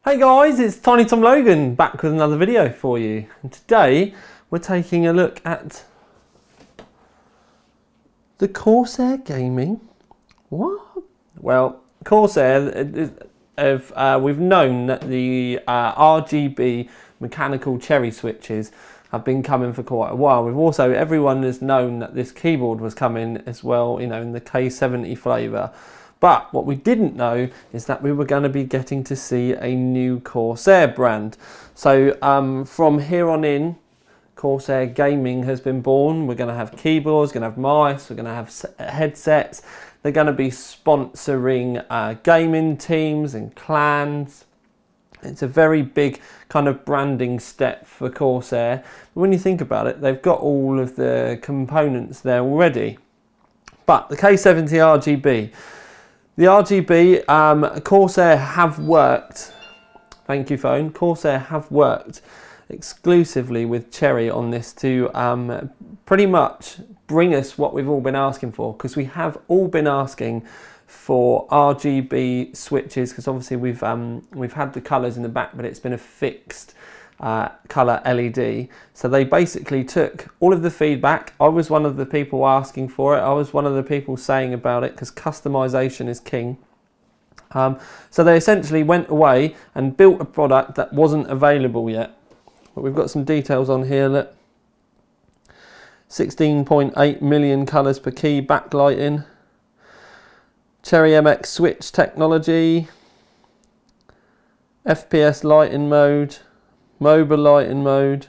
Hey guys, it's Tiny Tom Logan back with another video for you, and today we're taking a look at the Corsair Gaming. What? Well, Corsair, we've known that the RGB mechanical cherry switches have been coming for quite a while. Everyone has known that this keyboard was coming as well, you know, in the K70 flavour. But what we didn't know is that we were going to be getting to see a new Corsair brand. So from here on in, Corsair Gaming has been born. We're going to have keyboards, going to have mice, we're going to have headsets. They're going to be sponsoring gaming teams and clans. It's a very big kind of branding step for Corsair. But when you think about it, they've got all of the components there already. But the K70 RGB, the RGB, Corsair have worked, thank you phone, Corsair have worked exclusively with Cherry on this to pretty much bring us what we've all been asking for, because we have all been asking for RGB switches, because obviously we've had the colours in the back, but it's been a fixed colour LED. So they basically took all of the feedback. I was one of the people asking for it. I was one of the people saying about it, because customization is king. So they essentially went away and built a product that wasn't available yet. But we've got some details on here. Look, 16.8 million colours per key backlighting, Cherry MX switch technology, FPS lighting mode, mobile lighting mode.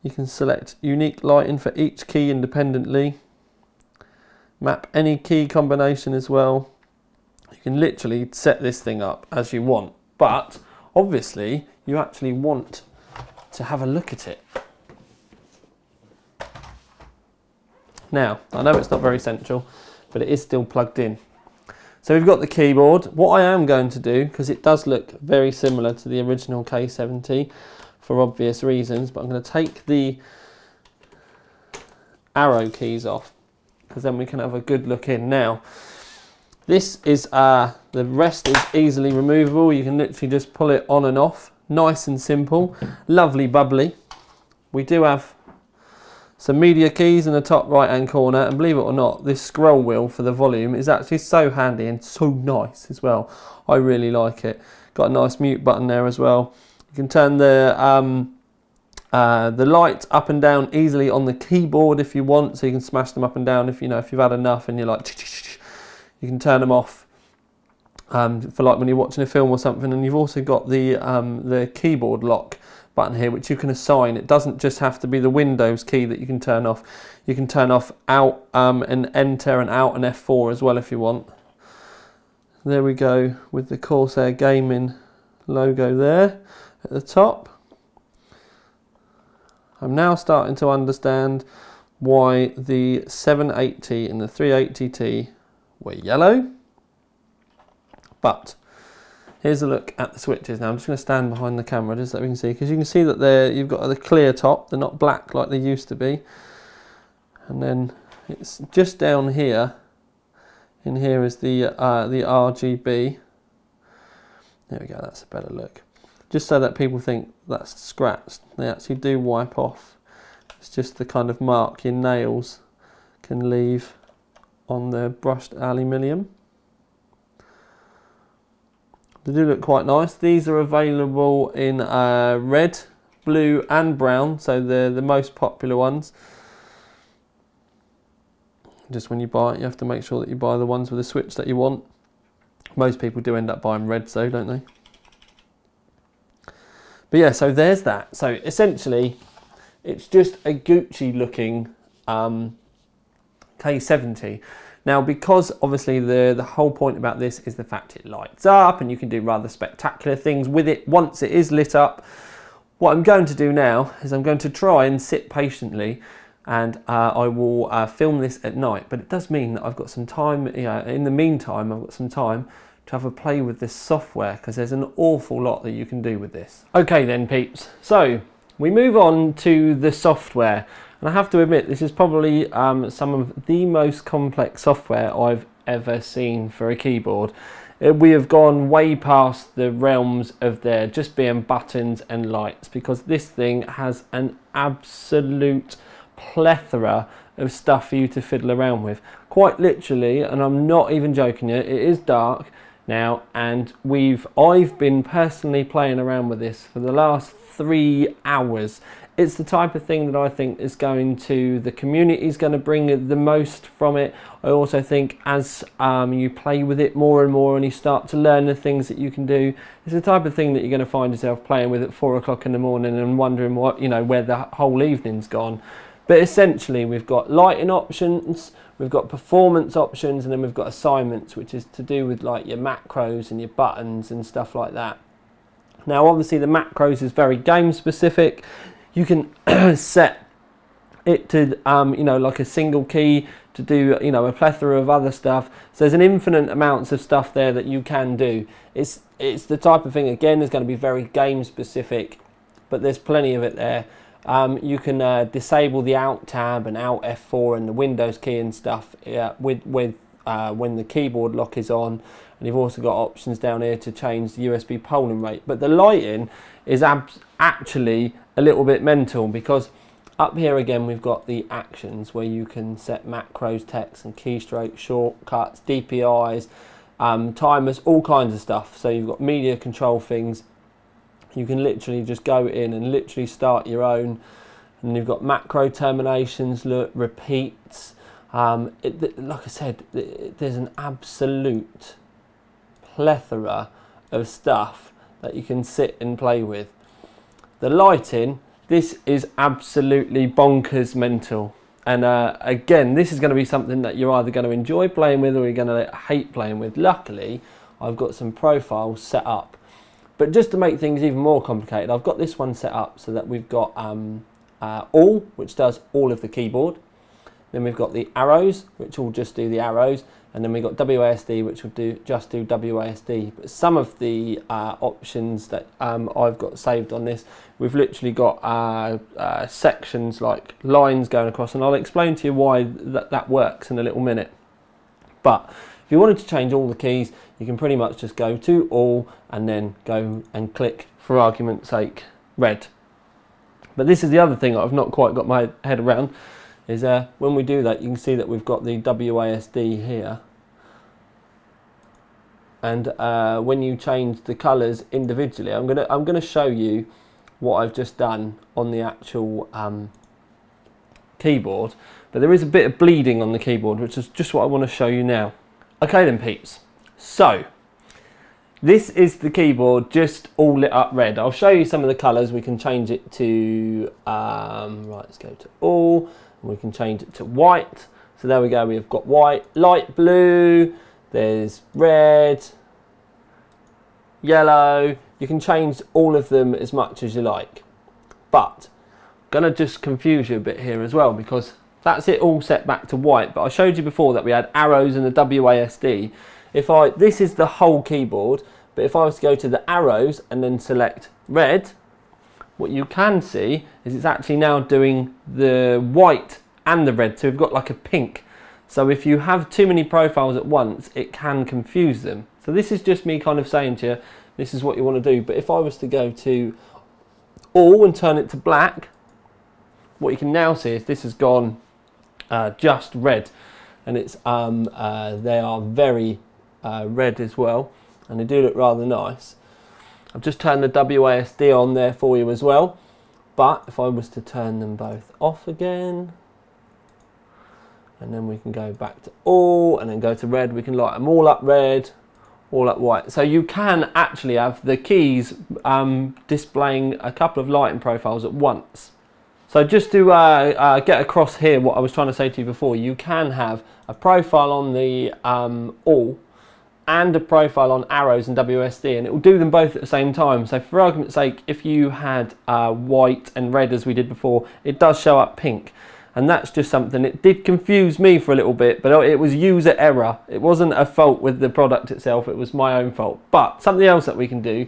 You can select unique lighting for each key independently. Map any key combination as well. You can literally set this thing up as you want, but obviously you actually want to have a look at it. Now, I know it's not very central, but it is still plugged in. So we've got the keyboard. What I am going to do, because it does look very similar to the original K70 for obvious reasons, but I'm going to take the arrow keys off, because then we can have a good look in. Now, this is, the rest is easily removable. You can literally just pull it on and off. Nice and simple, lovely bubbly. We do have some media keys in the top right hand corner, and believe it or not, this scroll wheel for the volume is actually so handy and so nice as well. I really like it. Got a nice mute button there as well. You can turn the lights up and down easily on the keyboard if you want, so you can smash them up and down if you've had enough and you're like, you can turn them off for like when you're watching a film or something. And you've also got the keyboard lock button here, which you can assign. It doesn't just have to be the Windows key that you can turn off. You can turn off out and enter and out and F4 as well if you want. There we go with the Corsair Gaming logo there at the top. I'm now starting to understand why the 780 and the 380T were yellow. But here's a look at the switches. Now I'm just going to stand behind the camera just so we can see, because you can see that you've got the clear top, they're not black like they used to be. And then it's just down here, in here is the RGB. There we go, that's a better look. Just so that people think that's scratched, they actually do wipe off. It's just the kind of mark your nails can leave on the brushed aluminium. They do look quite nice. These are available in red, blue and brown, so they're the most popular ones. Just when you buy it, you have to make sure that you buy the ones with the switch that you want. Most people do end up buying red, though, don't they? But yeah, so there's that. So essentially, it's just a Gucci looking K70. Now, because obviously the whole point about this is the fact it lights up and you can do rather spectacular things with it once it is lit up, what I'm going to do now is I'm going to try and sit patiently, and I will film this at night. But it does mean that I've got some time, in the meantime, I've got some time to have a play with this software, because there's an awful lot that you can do with this. Okay then peeps, so we move on to the software. And I have to admit, this is probably some of the most complex software I've ever seen for a keyboard. We have gone way past the realms of there just being buttons and lights, because this thing has an absolute plethora of stuff for you to fiddle around with. Quite literally, and I'm not even joking you, it is dark now, and I've been personally playing around with this for the last 3 hours. It's the type of thing that I think is the community is going to bring the most from it. I also think as you play with it more and more and you start to learn the things that you can do, it's the type of thing that you're going to find yourself playing with at 4 o'clock in the morning and wondering where the whole evening's gone. But essentially we've got lighting options, we've got performance options, and then we've got assignments, which is to do with like your macros and your buttons and stuff like that. Now obviously the macros is very game specific. You can set it to like a single key to do a plethora of other stuff. So there's an infinite amounts of stuff there that you can do. It's the type of thing, again, is going to be very game specific, but there's plenty of it there. You can disable the Alt tab and Alt F4 and the Windows key and stuff with when the keyboard lock is on, and you've also got options down here to change the USB polling rate. But the lighting is actually a little bit mental, because up here again we've got the actions where you can set macros, text and keystrokes, shortcuts, DPIs, timers, all kinds of stuff. So you've got media control things. You can literally just go in and literally start your own, and you've got macro terminations, repeats. Like I said, there's an absolute plethora of stuff that you can sit and play with. The lighting, this is absolutely bonkers mental. And again, this is going to be something that you're either going to enjoy playing with or you're going to hate playing with. Luckily, I've got some profiles set up. But just to make things even more complicated, I've got this one set up so that we've got all, which does all of the keyboard. Then we've got the arrows, which will just do the arrows. And then we've got WASD, which will just do WASD. But some of the options that I've got saved on this, we've literally got sections like lines going across, and I'll explain to you why that works in a little minute. But if you wanted to change all the keys, you can pretty much just go to all and then go and click, for argument's sake, red. But this is the other thing I've not quite got my head around, is when we do that, you can see that we've got the WASD here, and when you change the colours individually, I'm gonna show you what I've just done on the actual keyboard. But there is a bit of bleeding on the keyboard, which is just what I want to show you now. Okay then, peeps. So this is the keyboard just all lit up red. I'll show you some of the colours. We can change it to right. Let's go to all. We can change it to white. So there we go, we've got white, light blue, there's red, yellow. You can change all of them as much as you like. But I'm gonna just confuse you a bit here as well, because that's it all set back to white. But I showed you before that we had arrows and the WASD. This is the whole keyboard, but if I was to go to the arrows and then select red, what you can see is it's actually now doing the white and the red, so we've got like a pink. So if you have too many profiles at once, it can confuse them. So this is just me kind of saying to you, this is what you want to do. But if I was to go to all and turn it to black, what you can now see is this has gone just red, and it's they are very red as well, and they do look rather nice. I've just turned the WASD on there for you as well, but if I was to turn them both off again, and then we can go back to all and then go to red, we can light them all up red, all up white. So you can actually have the keys displaying a couple of lighting profiles at once. So just to get across here what I was trying to say to you before, you can have a profile on the all and a profile on arrows and WSD, and it will do them both at the same time. So for argument's sake, if you had white and red as we did before, it does show up pink. And that's just something, it did confuse me for a little bit, but it was user error. It wasn't a fault with the product itself, it was my own fault. But something else that we can do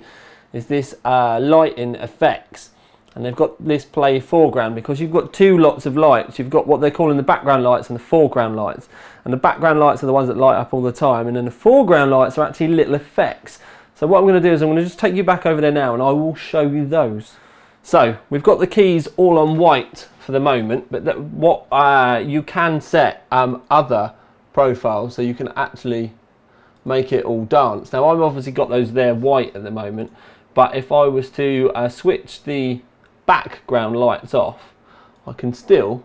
is this lighting effects. And they've got this play foreground because you've got two lots of lights. You've got what they're calling the background lights and the foreground lights. And the background lights are the ones that light up all the time, and then the foreground lights are actually little effects. So what I'm going to do is I'm going to just take you back over there now and I will show you those. So we've got the keys all on white for the moment, but you can set other profiles so you can actually make it all dance. Now I've obviously got those there white at the moment, but if I was to switch the background lights off, I can still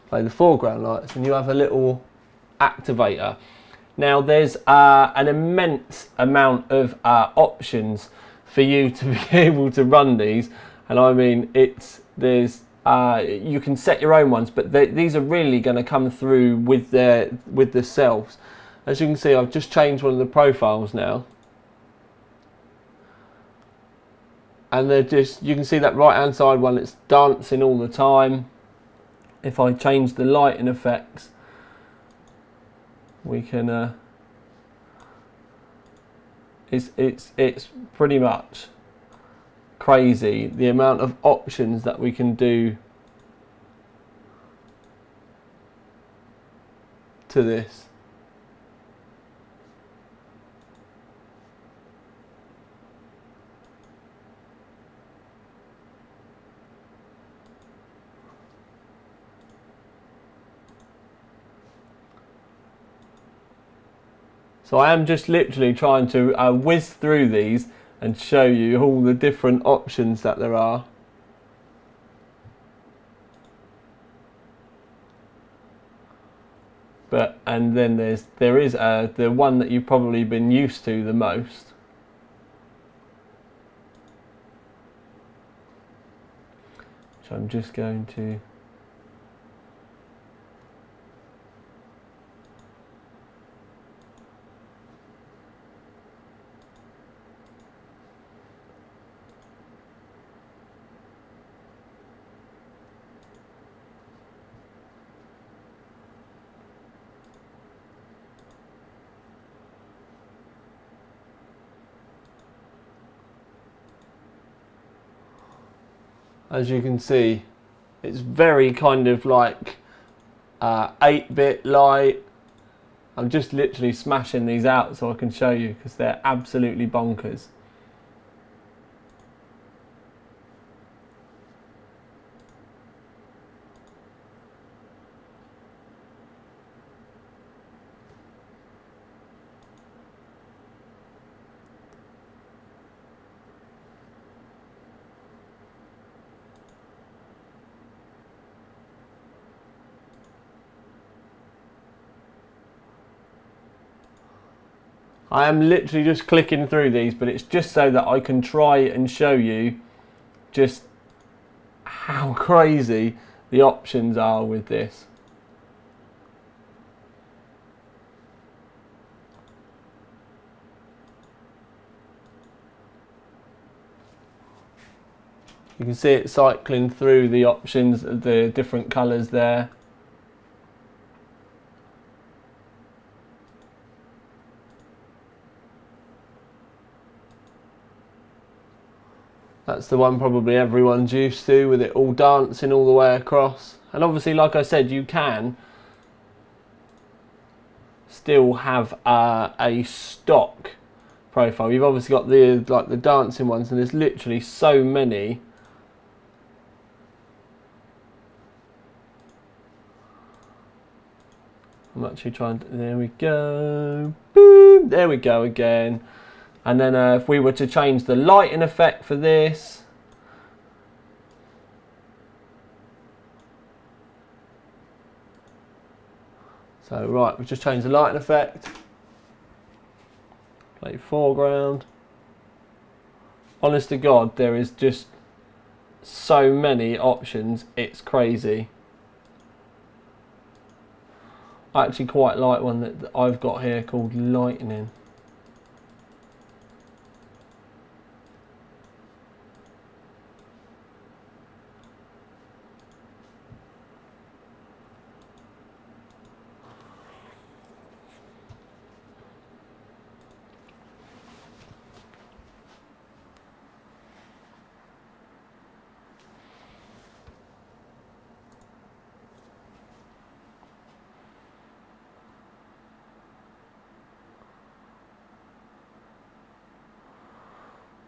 play the foreground lights and you have a little activator. Now there's an immense amount of options for you to be able to run these, and I mean you can set your own ones, but these are really going to come through with the selves. As you can see, I've just changed one of the profiles now, and they're just, you can see that right hand side one, it's dancing all the time. If I change the lighting effects, we can it's pretty much crazy the amount of options that we can do to this. So I am just literally trying to whiz through these and show you all the different options that there are. And then there is the one that you've probably been used to the most. So I'm just going to as you can see, it's very kind of like 8-bit light. I'm just literally smashing these out so I can show you because they're absolutely bonkers. I am literally just clicking through these, but it's just so that I can try and show you just how crazy the options are with this. You can see it cycling through the options, the different colours there. That's the one probably everyone's used to, with it all dancing all the way across. And obviously, like I said, you can still have a stock profile. You've obviously got the dancing ones, and there's literally so many. I'm actually trying to, there we go, boom, there we go again. And then if we were to change the lighting effect for this, so right, we've just changed the lighting effect, play foreground. Honest to God, there is just so many options, it's crazy. I actually quite like one that I've got here called lightning.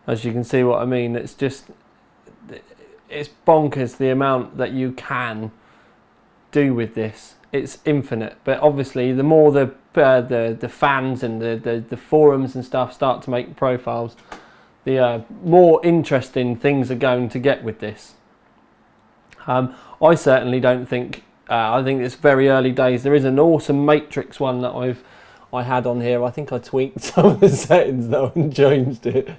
As you can see what I mean, it's just, it's bonkers the amount that you can do with this. It's infinite, but obviously the more the fans and the forums and stuff start to make profiles, the more interesting things are going to get with this. I certainly don't think, I think it's very early days. There is an awesome matrix one that I had on here. I think I tweaked some of the settings though and changed it.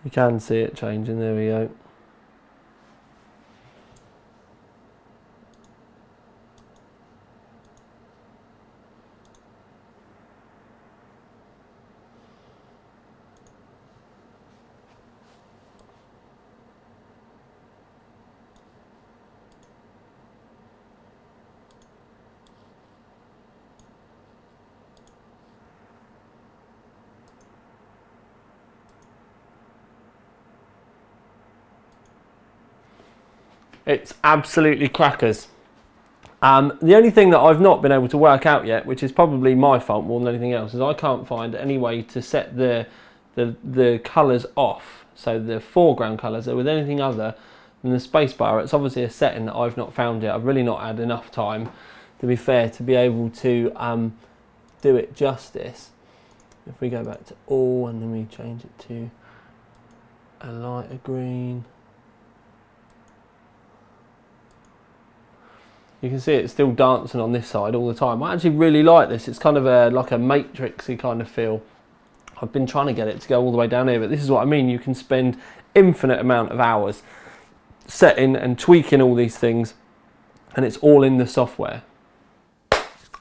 You can see it changing, there we go. It's absolutely crackers. The only thing that I've not been able to work out yet, which is probably my fault more than anything else, is I can't find any way to set the colours off, so the foreground colours are with anything other than the spacebar. It's obviously a setting that I've not found yet. I've really not had enough time, to be fair, to be able to do it justice. If we go back to all and then we change it to a lighter green, you can see it's still dancing on this side all the time. I actually really like this. It's kind of like a matrixy kind of feel. I've been trying to get it to go all the way down here, but this is what I mean. You can spend infinite amount of hours setting and tweaking all these things, and it's all in the software.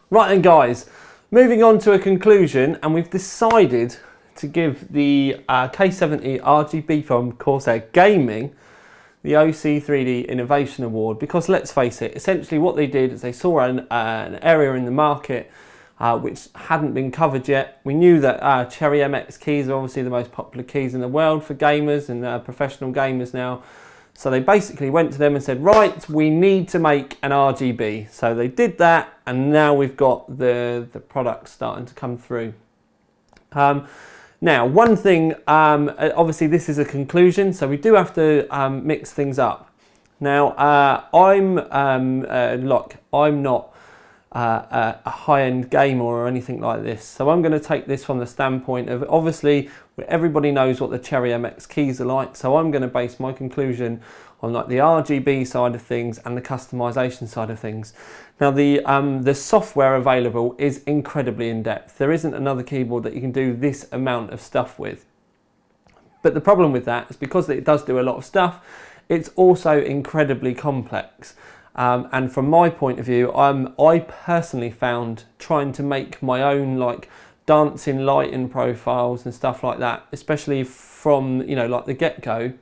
Right then guys, moving on to a conclusion, and we've decided to give the K70 RGB from Corsair Gaming the OC3D Innovation Award, because let's face it, essentially what they did is they saw an area in the market which hadn't been covered yet. We knew that Cherry MX keys are obviously the most popular keys in the world for gamers and professional gamers now. So they basically went to them and said, right, we need to make an RGB. So they did that, and now we've got the products starting to come through. Now, one thing, obviously this is a conclusion, so we do have to mix things up. Now, I'm not a high-end gamer or anything like this, so I'm going to take this from the standpoint of, obviously, everybody knows what the Cherry MX keys are like, so I'm going to base my conclusion on like the RGB side of things and the customization side of things. Now the software available is incredibly in-depth. There isn't another keyboard that you can do this amount of stuff with. But the problem with that is because it does do a lot of stuff, it's also incredibly complex. And from my point of view, I personally found trying to make my own like dancing lighting profiles and stuff like that, especially from, you know, like the get-go,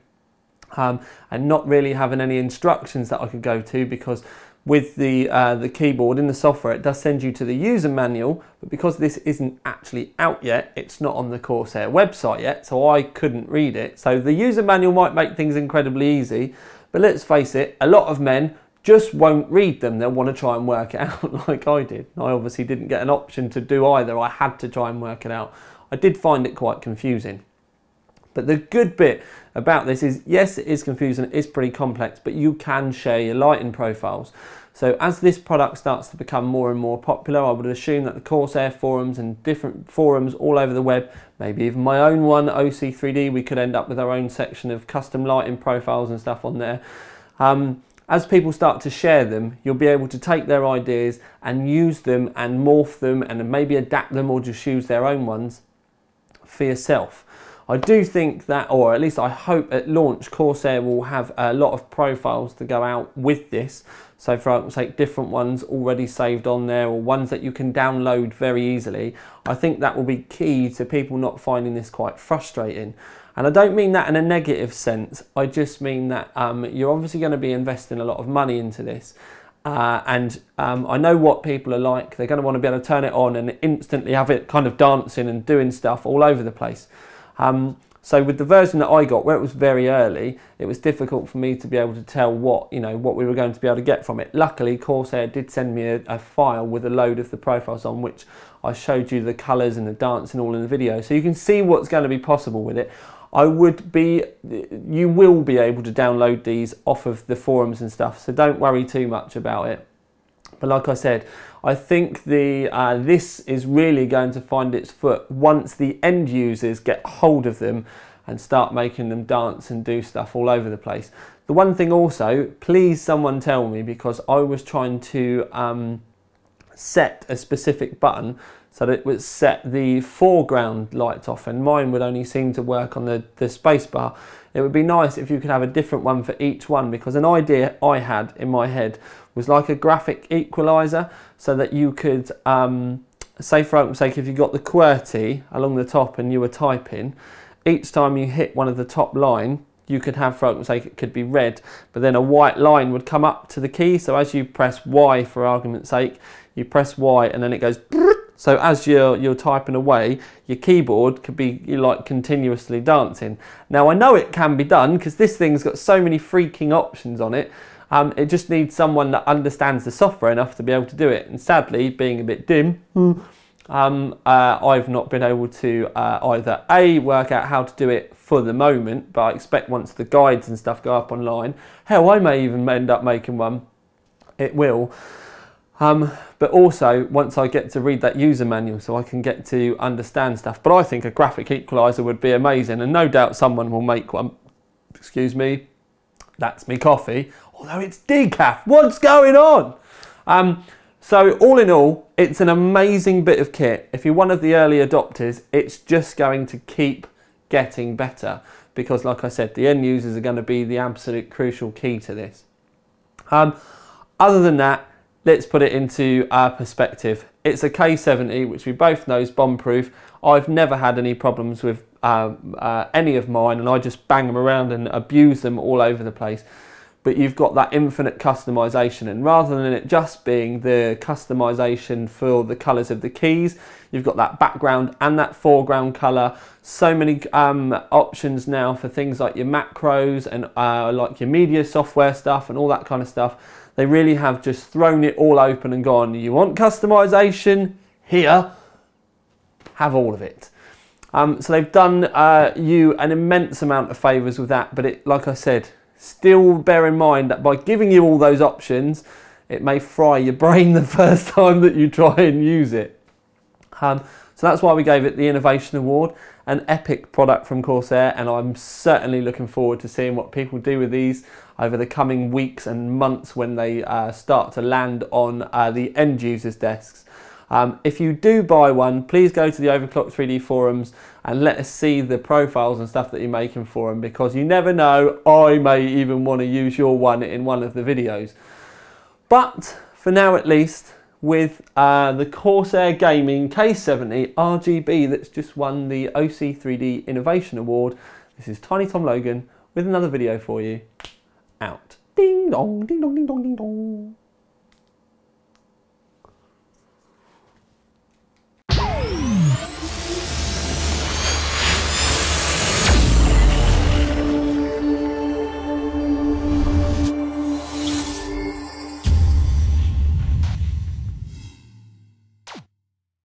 and not really having any instructions that I could go to, because with the keyboard in the software it does send you to the user manual, but because this isn't actually out yet, it's not on the Corsair website yet, so I couldn't read it. So the user manual might make things incredibly easy, but let's face it, a lot of men just won't read them. They'll want to try and work it out like I did. I obviously didn't get an option to do either. I had to try and work it out. I did find it quite confusing. But the good bit about this is, yes, it is confusing, it is pretty complex, but you can share your lighting profiles. So as this product starts to become more and more popular, I would assume that the Corsair forums and different forums all over the web, maybe even my own one, OC3D, we could end up with our own section of custom lighting profiles and stuff on there. As people start to share them, you'll be able to take their ideas and use them and morph them and maybe adapt them, or just use their own ones for yourself. I do think that, or at least I hope at launch, Corsair will have a lot of profiles to go out with this. So for argument's sake, different ones already saved on there, or ones that you can download very easily. I think that will be key to people not finding this quite frustrating. And I don't mean that in a negative sense. I just mean that you're obviously going to be investing a lot of money into this. I know what people are like. They're going to want to be able to turn it on and instantly have it kind of dancing and doing stuff all over the place. So with the version that I got, where it was very early, it was difficult for me to be able to tell what we were going to be able to get from it. Luckily, Corsair did send me a file with a load of the profiles on, which I showed you the colours and the dancing all in the video, so you can see what's going to be possible with it. You will be able to download these off of the forums and stuff, so don't worry too much about it. But like I said, I think this is really going to find its foot once the end users get hold of them and start making them dance and do stuff all over the place. The one thing also, please someone tell me, because I was trying to set a specific button so that it would set the foreground lights off, and mine would only seem to work on the space bar. It would be nice if you could have a different one for each one, because an idea I had in my head was like a graphic equalizer, so that you could, say for argument's sake, if you got the QWERTY along the top and you were typing, each time you hit one of the top line, you could have, for argument's sake, it could be red, but then a white line would come up to the key. So as you press Y, for argument's sake, you press Y and then it goes. So as you're typing away, your keyboard could be like continuously dancing. Now I know it can be done because this thing's got so many freaking options on it. It just needs someone that understands the software enough to be able to do it. And sadly, being a bit dim, I've not been able to either A, work out how to do it for the moment, but I expect once the guides and stuff go up online, hell, I may even end up making one. It will. But also once I get to read that user manual so I can get to understand stuff. But I think a graphic equalizer would be amazing, and no doubt someone will make one. Excuse me, that's me coffee, although it's decaf. What's going on? So all in all, it's an amazing bit of kit. If you're one of the early adopters, it's just going to keep getting better, because like I said, the end users are going to be the absolute crucial key to this. Other than that, let's put it into perspective. It's a K70, which we both know is bomb-proof. I've never had any problems with any of mine, and I just bang them around and abuse them all over the place. But you've got that infinite customization, and rather than it just being the customization for the colors of the keys, you've got that background and that foreground color. So many options now for things like your macros and like your media software stuff and all that kind of stuff. They really have just thrown it all open and gone, you want customization? Here, have all of it. So they've done you an immense amount of favors with that, but it, like I said, still bear in mind that by giving you all those options, it may fry your brain the first time that you try and use it. So that's why we gave it the Innovation Award, an epic product from Corsair, and I'm certainly looking forward to seeing what people do with these over the coming weeks and months when they start to land on the end users' desks. If you do buy one, please go to the Overclock 3D forums and let us see the profiles and stuff that you're making for them, because you never know, I may even want to use your one in one of the videos. But for now at least, with the Corsair Gaming K70 RGB that's just won the OC3D Innovation Award, this is Tiny Tom Logan with another video for you. Out. Ding dong, ding dong, ding dong, ding dong.